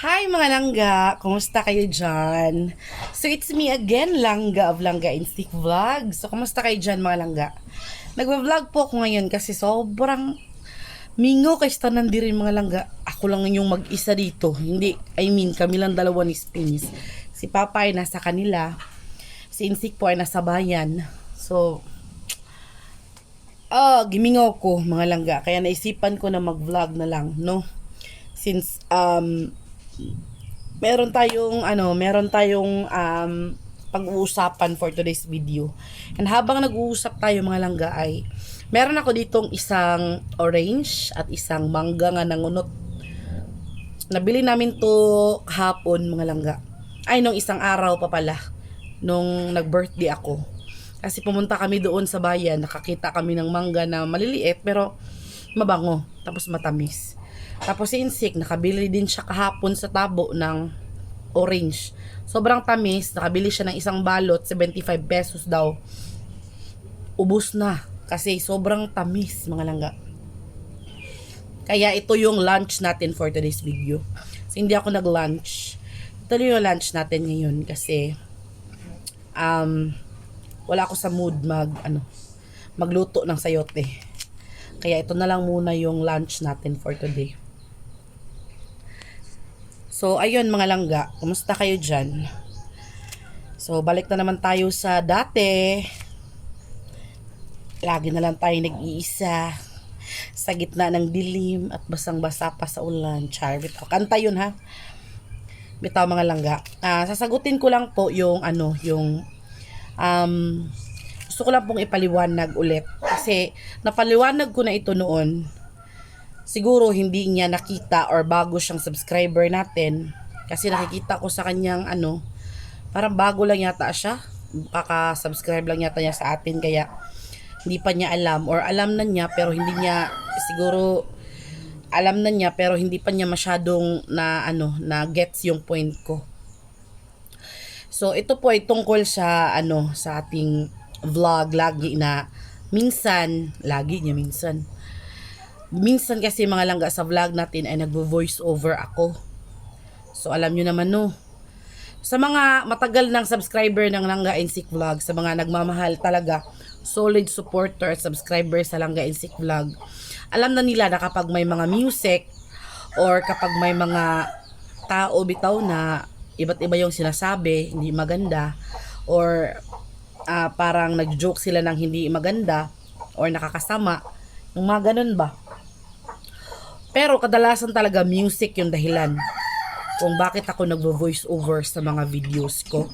Hi mga langga! Kumusta kayo dyan? So it's me again, Langga of Langga Instinct Vlog. So kumusta kayo dyan mga langga? Nagwa-vlog po ako ngayon kasi sobrang mingo kay tanan rin mga langga. Ako lang yung mag-isa dito. Hindi, kami lang dalawa ni Spins. Si Papa ay nasa kanila. Si Instinct po ay nasa bayan. So, gimingaw ko mga langga. Kaya naisipan ko na mag-vlog na lang, no? Since, meron tayong pag-uusapan for today's video. And habang nag-uusap tayo mga langga ay meron ako ditong isang orange at isang mangga nga nangunot. Nabili namin to hapon mga langga. Ay, nung isang araw pa pala. Nung nag-birthday ako. Kasi pumunta kami doon sa bayan, nakakita kami ng mangga na maliliit pero mabango, tapos matamis. Tapos si Insik, nakabili din siya kahapon sa tabo ng orange. Sobrang tamis, nakabili siya ng isang balot, 75 pesos daw. Ubus na, kasi sobrang tamis mga langga. Kaya ito yung lunch natin for today's video. So, hindi ako nag-lunch. Ito yung lunch natin ngayon kasi wala ako sa mood magluto ng sayote. Kaya ito na lang muna yung lunch natin for today. So, ayun mga langga, kumusta kayo dyan? So, balik na naman tayo sa dati. Lagi na lang tayo nag-iisa sa gitna ng dilim at basang-basa pa sa ulan. Char, bitaw. Kanta yun ha. Bitaw mga langga. Sasagutin ko lang po yung gusto ko lang pong ipaliwanag ulit. Kasi napaliwanag ko na ito noon. Siguro hindi niya nakita or bago siyang subscriber natin. Kasi nakikita ko sa kanyang parang bago lang yata siya. Kaka-subscribe lang yata niya sa atin kaya hindi pa niya alam or alam na niya pero hindi niya siguro alam na niya pero hindi pa niya masyadong na gets yung point ko. So ito po ay tungkol sa sa ating vlog lagi na minsan kasi mga langga sa vlog natin ay nagvo-voice over ako. So alam nyo naman no. Sa mga matagal ng subscriber ng Langga Insik Vlog, sa mga nagmamahal talaga, solid supporter at subscriber sa Langga Insik Vlog, alam na nila na kapag may mga music or kapag may mga tao bitaw na iba't iba yung sinasabi, hindi maganda, or parang nag-joke sila ng hindi maganda or nakakasama, yung mga ganun ba. Pero kadalasan talaga music yung dahilan kung bakit ako nagvo-voice over sa mga videos ko.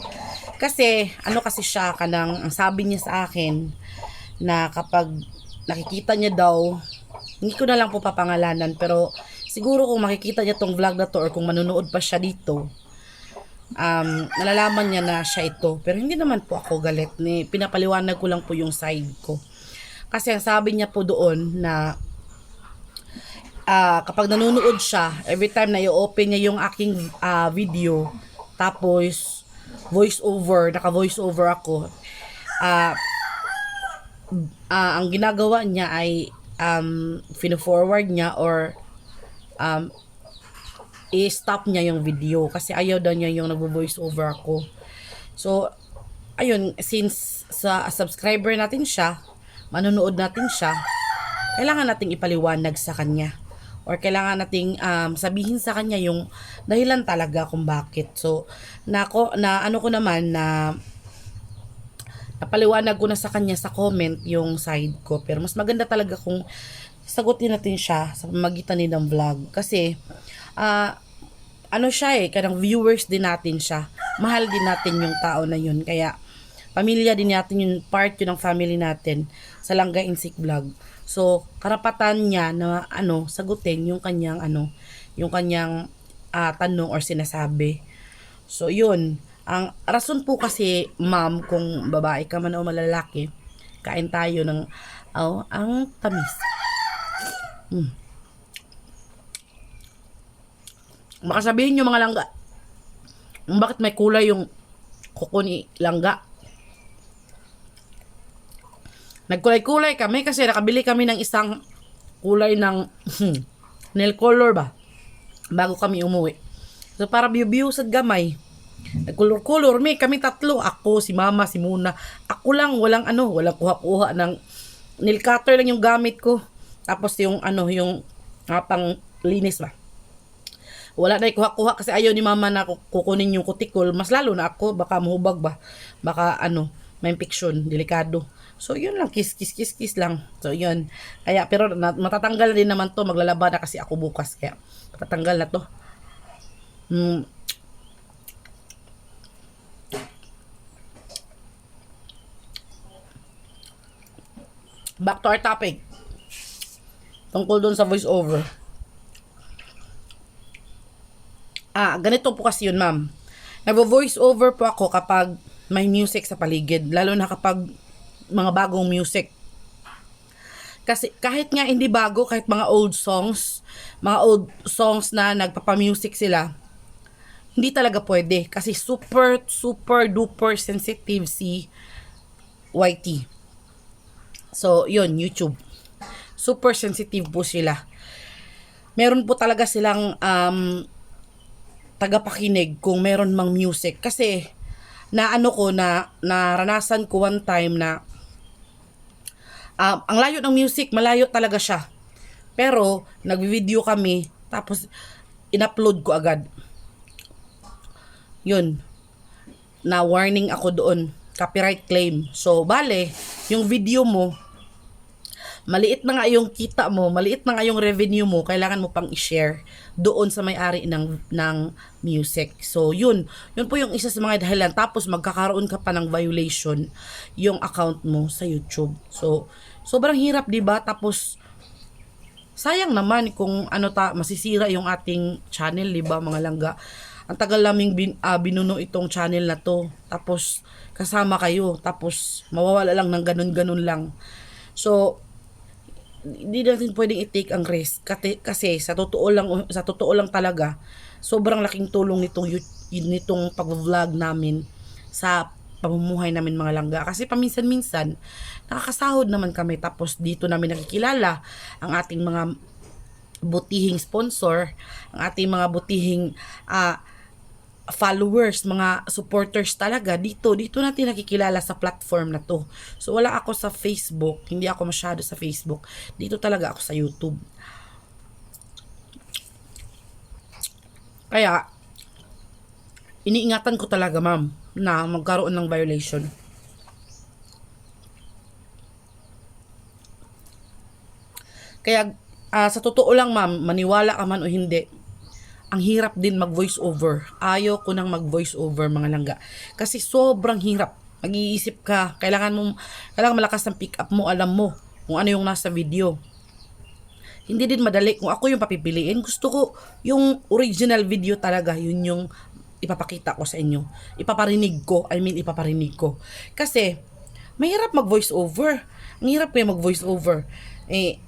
Kasi kasi siya ang sabi niya sa akin na kapag nakikita niya daw, hindi ko na lang po papangalanan pero siguro kung makikita niya tong vlog na to or kung manunood pa siya dito, nalalaman niya na siya ito. Pero hindi naman po ako galit, pinapaliwanag ko lang po yung side ko. Kasi ang sabi niya po doon na kapag nanonood siya, every time na i-open niya yung aking video, tapos naka-voice over ako, ang ginagawa niya ay fino-forward niya or i-stop niya yung video kasi ayaw daw niya yung nagvo-voice over ako. So, ayun, since sa subscriber natin siya, manonood natin siya, kailangan nating ipaliwanag sa kanya. Or kailangan nating sabihin sa kanya yung dahilan talaga kung bakit. So, napaliwanag ko na sa kanya sa comment yung side ko. Pero mas maganda talaga kung sagutin natin siya sa pamamagitan ng vlog. Kasi, kanang viewers din natin siya. Mahal din natin yung tao na yun. Kaya, pamilya din natin yung part yun ng family natin sa Langga Insik Vlog. So, karapatan niya na sagutin yung kanyang tanong or sinasabi. So, yun. Ang rason po kasi, ma'am, kung babae ka man o malalaki, kain tayo ng ang tamis. Baka sabihin nyo mga langga, bakit may kulay yung kuko ni langga? Nagkulay-kulay kami kasi nakabili kami ng isang kulay ng nail color ba bago kami umuwi. So para biyo-biyo sa gamay. Nagkulor-kulor mi kami tatlo, ako, si mama, si Muna. Ako lang walang walang kuha-kuha ng nail cutter lang yung gamit ko. Tapos yung yung pang linis ba. Wala na kuha-kuha kasi ayaw ni mama na kukunin yung kutikol. Mas lalo na ako, baka mahubag ba. Baka may infection, delikado. So yun lang, kiss lang. So yun. Kaya pero matatanggal din naman to, maglalaba na kasi ako bukas. Kaya matatanggal na to. Back to our topic. Tungkol dun sa voice over. Ganito po kasi yun, ma'am. Nagvo-voice over po ako kapag may music sa paligid. Lalo na kapag mga bagong music. Kasi kahit nga hindi bago, kahit mga old songs na nagpapa-music sila, hindi talaga pwede. Kasi super duper sensitive si YT. So, yun, YouTube. Super sensitive po sila. Meron po talaga silang tagapakinig kung meron mang music. Kasi, naranasan ko one time na ang layo ng music, malayo talaga siya. Pero, nagvi-video kami, tapos in-upload ko agad. Yun. Na warning ako doon. Copyright claim. So, bale, yung video mo, maliit na nga yung kita mo, maliit na nga yung revenue mo, kailangan mo pang i-share doon sa may-ari ng music. So, yun po yung isa sa mga dahilan. Tapos, magkakaroon ka pa ng violation yung account mo sa YouTube. So, sobrang hirap, diba? Tapos, sayang naman kung masisira yung ating channel, diba, mga langga? Ang tagal naming binuno itong channel na to. Tapos, kasama kayo. Tapos, mawawala lang ng ganun-ganun lang. So, hindi natin pwedeng i-take ang risk kasi sa totoo lang talaga sobrang laking tulong nitong pag-vlog namin sa pamumuhay namin, mga langga, kasi paminsan-minsan nakakasahod naman kami, tapos dito namin nakikilala ang ating mga butihing sponsor, ang ating mga butihing followers, mga supporters talaga dito natin nakikilala sa platform na to. So wala ako sa Facebook, hindi ako masyado sa Facebook. Dito talaga ako sa YouTube. Kaya iniingatan ko talaga, ma'am, na magkaroon ng violation. Kaya sa totoo lang, ma'am, maniwala ka man o hindi, ang hirap din mag-voice over. Ayaw ko nang mag-voice over, mga langga. Kasi sobrang hirap. Mag-iisip ka. Kailangan malakas ng pick up mo. Alam mo kung ano yung nasa video. Hindi din madali. Kung ako yung papipiliin, gusto ko yung original video talaga. Yun yung ipapakita ko sa inyo. Ipaparinig ko. Kasi, mahirap mag-voice over. Ang hirap kaya mag-voice over.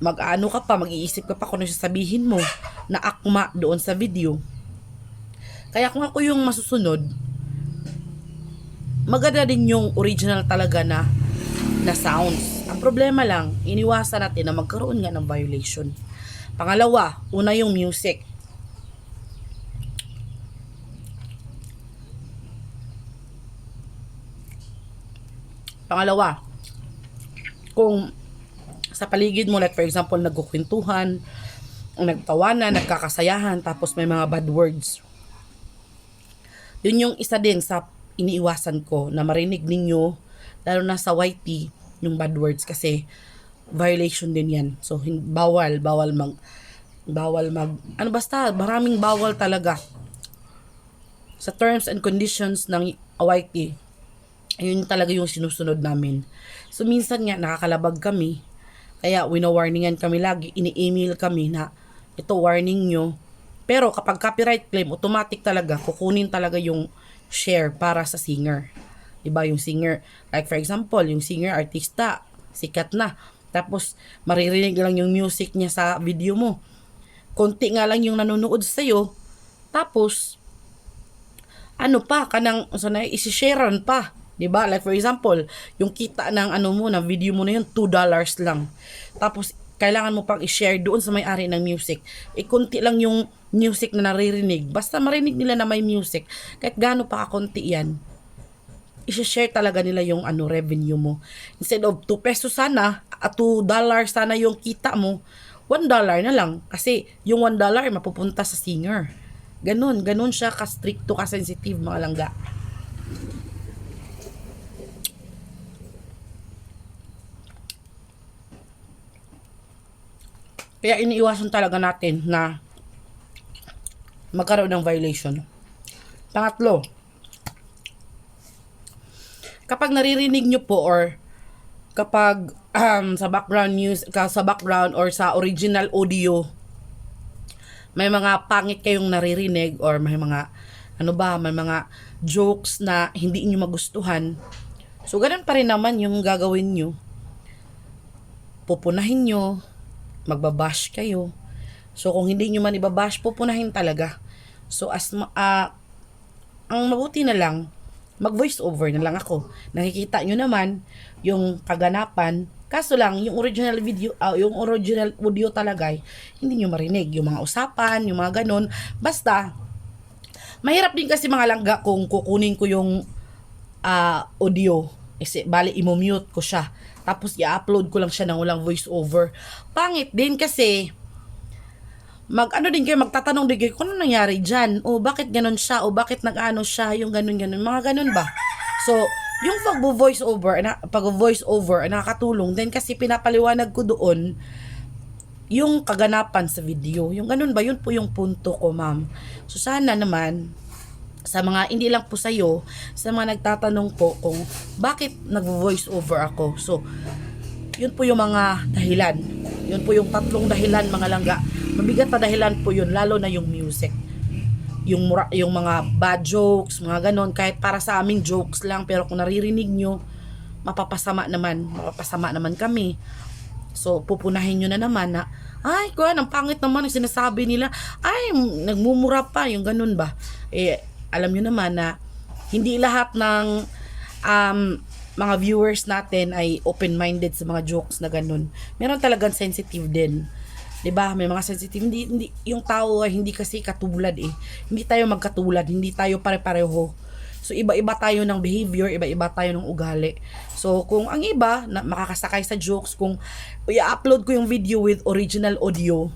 Mag-iisip ka pa kung ano sasabihin mo na akma doon sa video. Kaya kung ako yung masusunod, maganda din yung original talaga na sounds. Ang problema lang, iniwasan natin na magkaroon nga ng violation. Pangalawa, una yung music. Pangalawa, kung sa paligid mo, like for example, nagkukwentuhan, nagtawanan, nagkakasayahan, tapos may mga bad words. Yun yung isa din sa iniiwasan ko na marinig ninyo, lalo na sa YT, yung bad words, kasi violation din yan. So, bawal basta maraming bawal talaga. Sa terms and conditions ng YT, yun talaga yung sinusunod namin. So, minsan nga, nakakalabag kami. Kaya, wino-warningan kami lagi. Ini-email kami na, ito, warning nyo. Pero, kapag copyright claim, automatic talaga, kukunin talaga yung share para sa singer. Diba? Yung singer, like for example, yung singer, artista, sikat na. Tapos, maririnig lang yung music niya sa video mo. Konti nga lang yung nanonood sa'yo. Tapos, isi-sharean pa. Diba? Like for example, yung kita ng ng video mo na yun, $2 lang. Tapos, kailangan mo pang i-share doon sa may-ari ng music. Kunti lang yung music na naririnig. Basta marinig nila na may music, kahit gaano pa kakunti yan, i-share talaga nila yung revenue mo. Instead of 2 pesos sana, at $2 sana yung kita mo, $1 na lang. Kasi yung $1 mapupunta sa singer. Ganun siya ka-stricto, ka-sensitive, mga langga. Kaya iniiwasan talaga natin na magkaroon ng violation. Pangatlo, kapag naririnig nyo po or kapag sa background news, sa background or sa original audio, may mga pangit kayong naririnig or may mga may mga jokes na hindi nyo magustuhan. So ganun pa rin naman yung gagawin nyo. Pupunahin nyo, magbabash kayo. So kung hindi nyo man ibabash, pupunahin talaga. So ang mabuti na lang, mag-voice over na lang ako. Nakikita nyo naman yung kaganapan. Kaso lang, yung original video, yung original audio talaga, hindi nyo marinig. Yung mga usapan, yung mga ganun. Basta, mahirap din kasi mga langga kung kukunin ko yung audio. Bali, i-mute ko siya. Tapos, i-upload ko lang siya ng walang voice over. Pangit din kasi, din kayo, magtatanong din kayo, kung ano nangyari dyan? O bakit ganun siya? O bakit nag-ano siya? Yung ganun. Mga ganun ba? So, yung pag-voice over, nakakatulong din kasi pinapaliwanag ko doon yung kaganapan sa video. Yung ganun ba? Yun po yung punto ko, ma'am. So, sana naman, sa mga, hindi lang po sa'yo, sa mga nagtatanong po kung bakit nag-voice over ako. So, yun po yung mga dahilan. Yun po yung 3 dahilan, mga langga. Mabigat na dahilan po yun, lalo na yung music. Yung mga bad jokes, mga ganon, kahit para sa aming jokes lang, pero kung naririnig nyo, mapapasama naman kami. So, pupunahin nyo na naman na, ay, ang pangit naman ang sinasabi nila, ay, nagmumura pa, yung ganon ba? Alam nyo naman na, hindi lahat ng mga viewers natin ay open-minded sa mga jokes na ganon. Meron talagang sensitive din. 'Di ba? May mga sensitive, hindi yung tao ay hindi kasi katulad eh. Hindi tayo magkatulad, hindi tayo pare-pareho. So iba-iba tayo ng behavior, iba-iba tayo ng ugali. So kung ang iba na makakasakay sa jokes, kung i-upload ko yung video with original audio,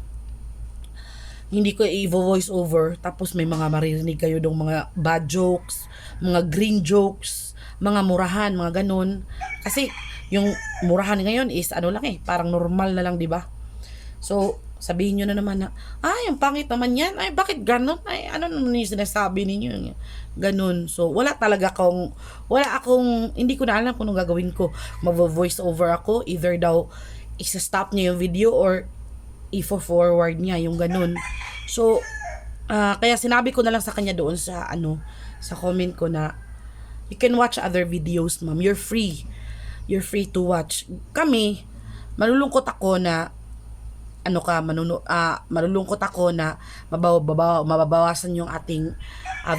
hindi ko i-voice over, tapos may mga maririnig kayo dong mga bad jokes, mga green jokes, mga murahan, mga ganun. Kasi yung murahan ngayon is parang normal na lang, 'di ba? So, sabihin nyo na naman na, ay, ang pangit naman yan. Ay, bakit ganun? Ay, ano naman yung sinasabi ninyo? Ganun. So, hindi ko na alam kung anong gagawin ko. Mag-voice over ako. Either daw, isa-stop niya yung video or i-forward niya yung ganun. So, kaya sinabi ko na lang sa kanya doon sa comment ko na, you can watch other videos, ma'am. You're free. You're free to watch. Kami, malulungkot ako na malulungkot ako na mababawasan yung ating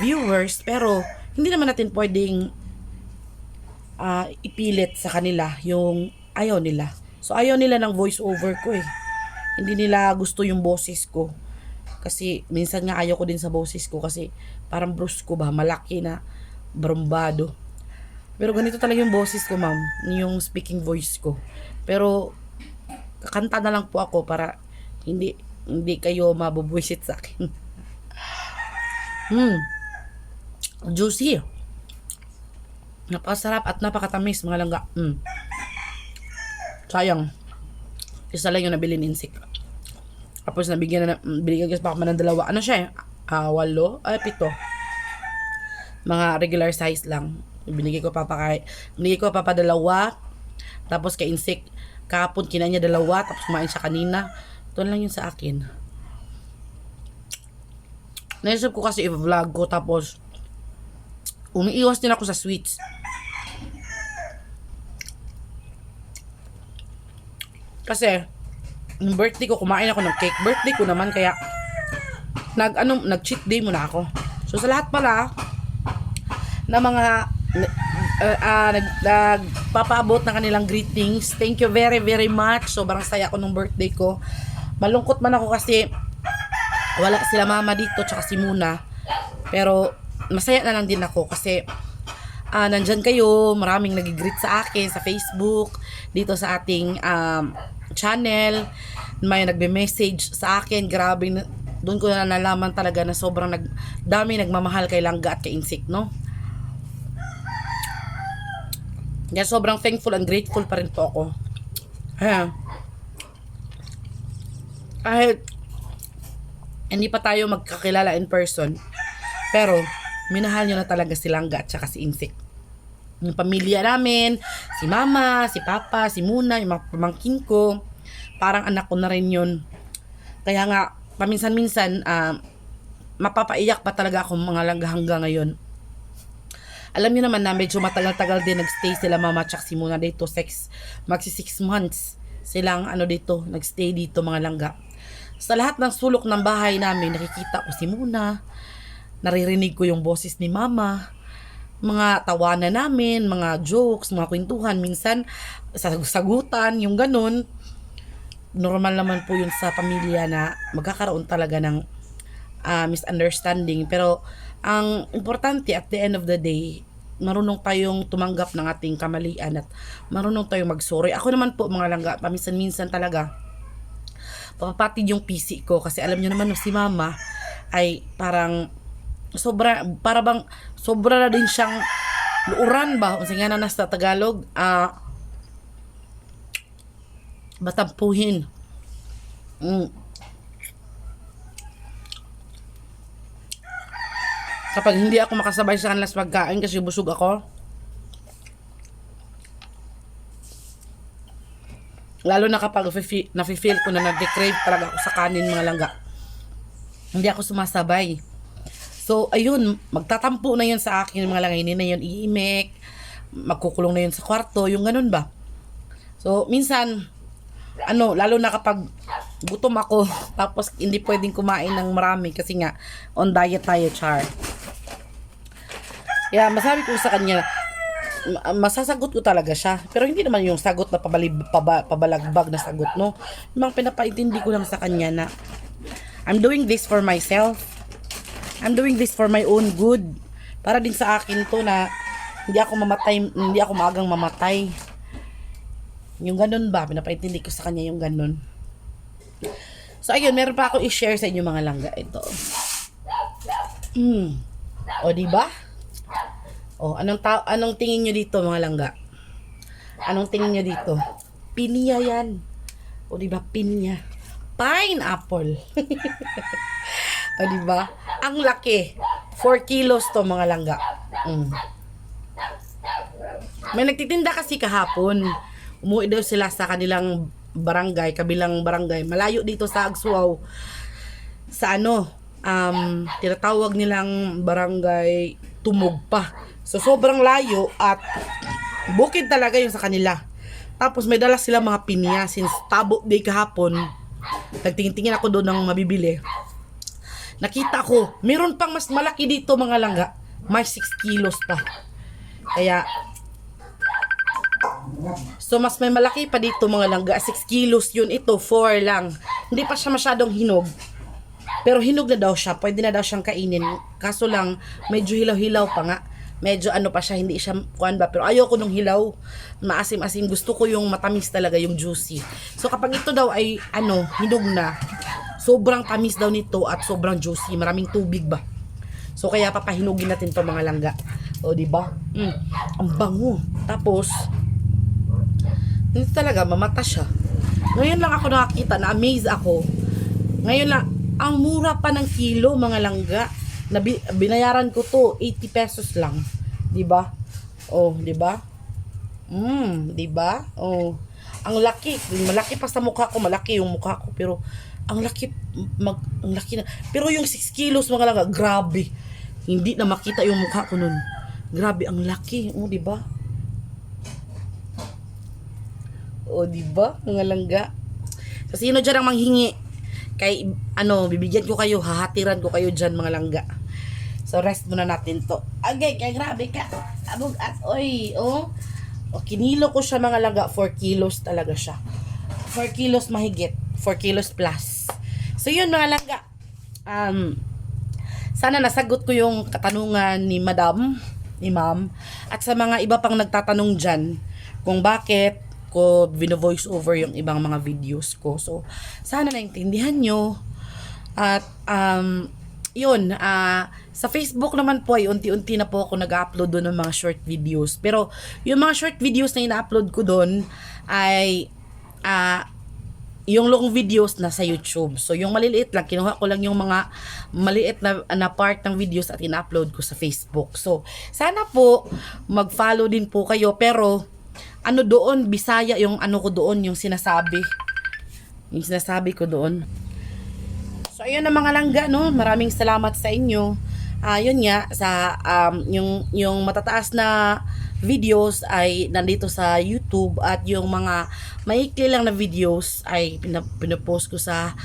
viewers, pero hindi naman natin pwedeng ipilit sa kanila yung ayaw nila. So ayaw nila ng voice over ko eh. Hindi nila gusto yung boses ko. Kasi minsan nga ayaw ko din sa boses ko kasi parang brusco ba, malaki na brumbado. Pero ganito talaga yung boses ko, ma'am, yung speaking voice ko. Pero kakanta na lang po ako para hindi kayo mabubwisit sa akin. Juicy. Napakasarap at napakatamis, mga langga. Sayang. Isa lang yung nabili ni Insik. Tapos binigyan ko pa ng 2. Ano siya eh? 8? Ay, 7. Mga regular size lang. Binigay ko pa 2. Tapos kay Insik, kahapon kinain niya 2, tapos kumain siya kanina. Ito lang yun sa akin. Naisip ko kasi i-vlog ko, tapos umiiwas din ako sa sweets. Kasi yung birthday ko, kumain ako ng cake. Birthday ko naman, kaya nag-cheat day muna ako. So sa lahat pala na mga nagpapaabot ng kanilang greetings. Thank you very very much. Sobrang saya ko nung birthday ko. Malungkot man ako kasi wala sila mama dito tsaka si Muna. Pero masaya na lang din ako kasi nandyan kayo, maraming nag-greet sa akin sa Facebook, dito sa ating channel. May nagbe-message sa akin. Grabe, doon ko na nalaman talaga na sobrang dami nagmamahal kay Langga at kay Insik, no? Kaya sobrang thankful and grateful pa rin po ako. Kahit hindi pa tayo magkakilala in person, pero minahal nyo na talaga si Langga at saka si Insik. Yung pamilya namin, si Mama, si Papa, si Muna, yung mga pamangkin ko, parang anak ko na rin yun. Kaya nga, paminsan-minsan, mapapaiyak pa talaga ako mga Langga hanggang ngayon. Alam niyo naman na medyo matagal-tagal din nagstay sila Mama at si Muna dito. Magsi 6 months silang dito, nagstay dito mga Langga. Sa lahat ng sulok ng bahay namin, nakikita ko si Muna, naririnig ko yung boses ni Mama, mga tawanan namin, mga jokes, mga kwentuhan, minsan sagutan, yung ganun. Normal naman po yun sa pamilya na magkakaroon talaga ng misunderstanding. Pero ang importante at the end of the day, marunong tayong tumanggap ng ating kamalian at marunong tayong mag-sorry. Ako naman po mga Langga, paminsan-minsan talaga papapatid yung PC ko kasi alam nyo naman si Mama ay parang sobra na din siyang luuran ba kung nga na nasa Tagalog, batampuhin. Kapag hindi ako makasabay sa kanila sa pagkain kasi busog ako, lalo na kapag nafe-feel ko na nag-crave talaga ako sa kanin mga Langga, hindi ako sumasabay. So ayun, magtatampo na yun sa akin mga Langga, hindi na yun iimek, magkukulong na yun sa kwarto, yung ganun ba. So minsan lalo na kapag gutom ako tapos hindi pwedeng kumain ng marami kasi nga on diet tayo, char. Kaya masabi ko sa kanya, masasagot ko talaga siya. Pero hindi naman yung sagot na pabalagbag na sagot, no? Yung mga pinapaintindi ko lang sa kanya na I'm doing this for myself. I'm doing this for my own good. Para din sa akin to na hindi ako maagang mamatay. Yung ganun ba, pinapaintindi ko sa kanya yung ganun. So ayun, meron pa ako i-share sa inyo mga Langga. Ito. O diba? O, anong tingin nyo dito mga Langga? Anong tingin nyo dito? Pinya yan. O diba, pinya. Pineapple. O diba? Ang laki. 4 kilos to mga Langga. May nagtitinda kasi kahapon. Umuwi daw sila sa kanilang barangay, kabilang barangay. Malayo dito sa Agsuaw. Sa tinatawag nilang barangay Tumugpa. So sobrang layo at bukid talaga yung sa kanila. Tapos may dala sila mga pinya since Tabo Day kahapon. Nagtingin-tingin ako doon ng mabibili. Nakita ko, meron pang mas malaki dito mga Langga. May 6 kilos pa. Kaya so mas may malaki pa dito mga Langga. 6 kilos yun, ito 4 lang. Hindi pa siya masyadong hinog. Pero hinog na daw siya, pwede na daw siyang kainin. Kaso lang, medyo hilaw-hilaw pa nga. Medyo pa siya, hindi siya kuan ba. Pero ayoko nung hilaw, maasim-asim. Gusto ko yung matamis talaga, yung juicy. So kapag ito daw ay hinog na, sobrang tamis daw nito at sobrang juicy. Maraming tubig ba. So kaya papahinugin natin to mga Langga. O diba? Ang bango. Tapos hindi talaga mamata siya. Ngayon lang ako nakakita, na-amaze ako. Ngayon lang, ang mura pa ng kilo mga Langga. Binayaran ko to 80 pesos lang. 'Di ba? Oh, 'di ba? 'Di ba? Oh. Ang laki, malaki pa sa mukha ko, malaki yung mukha ko pero ang laki na. Pero yung 6 kilos mga Langga, grabe. Hindi na makita yung mukha ko nun. Grabe, ang laki. Oh, 'di ba? O, diba? Mga Langga. So, sino dyan ang manghingi? Kay, bibigyan ko kayo, hahatiran ko kayo dyan, mga Langga. So, rest muna natin to. Agay, kaya grabe ka. Abog at, oy, oh. O, kinilo ko siya mga langga. 4 kilos talaga siya. 4 kilos mahigit. 4 kilos plus. So, yun mga langga. Sana nasagot ko yung katanungan ni Madam, ni Ma'am. At sa mga iba pang nagtatanong dyan, kung bakit ko vino-voice over yung ibang mga videos ko. So, sana naintindihan nyo. At, yun, sa Facebook naman po ay unti-unti na po ako nag-upload doon ng mga short videos. Pero yung mga short videos na ina-upload ko doon ay yung long videos na sa YouTube. So yung maliliit lang, kinuha ko lang yung mga maliit na part ng videos at ina-upload ko sa Facebook. So sana po mag-follow din po kayo, pero ano doon, Bisaya yung ano ko doon, yung sinasabi. Yung sinasabi ko doon. So, ayun na mga langga, no? Maraming salamat sa inyo. Yun nga, sa, yung matataas na videos ay nandito sa YouTube at yung mga maikli lang na videos ay pinapost ko sa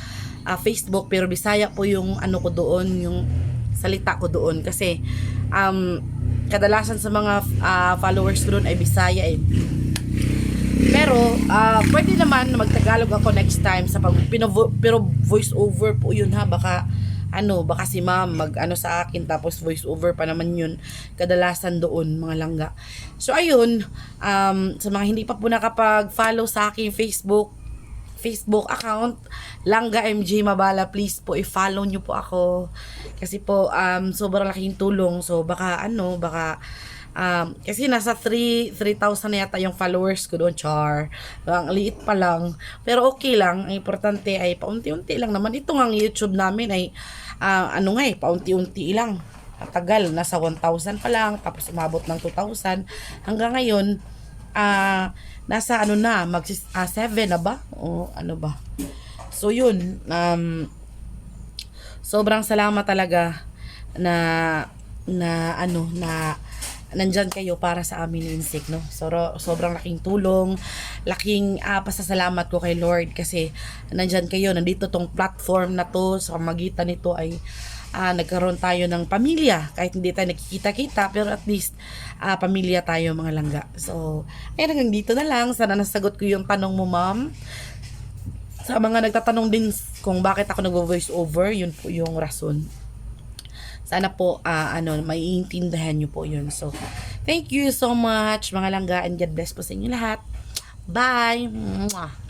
Facebook, pero Bisaya po yung ano ko doon, yung salita ko doon. Kasi, kadalasan sa mga followers ko doon ay Bisaya eh. Pero pwede naman na magtagalog ako next time sa pero voice over po yun ha, baka si Ma'am mag sa akin tapos voice over pa naman yun kadalasan doon mga langga. So ayun, sa mga hindi pa po nakapag-follow sa aking Facebook account, Langga MJ Mabala, please po i-follow nyo po ako kasi po sobrang laking tulong. So baka kasi nasa 3,000 na yata yung followers ko doon, char. Ang liit pa lang. Pero okay lang. Ang importante ay paunti-unti lang naman. Ito nga ang YouTube namin ay paunti-unti lang. Tagal, nasa 1,000 pa lang. Tapos umabot ng 2,000. Hanggang ngayon, nasa mag 7 na ba? O ano ba? So yun, sobrang salamat talaga na nandyan kayo para sa amin ni Insik, no? Sobrang laking tulong, laking pasasalamat ko kay Lord kasi nandyan kayo, nandito tong platform na to, sa magitan nito ay nagkaroon tayo ng pamilya, kahit hindi tayo nakikita-kita, pero at least pamilya tayo mga langga. So, ayun, hanggang dito na lang. Sana nasagot ko yung tanong mo, Ma'am. Sa mga nagtatanong din kung bakit ako nag-voice over, yun po yung rason. Sana po, maiintindihan nyo po yun. So, thank you so much, mga langga, and God bless po sa inyo lahat. Bye! Mwah!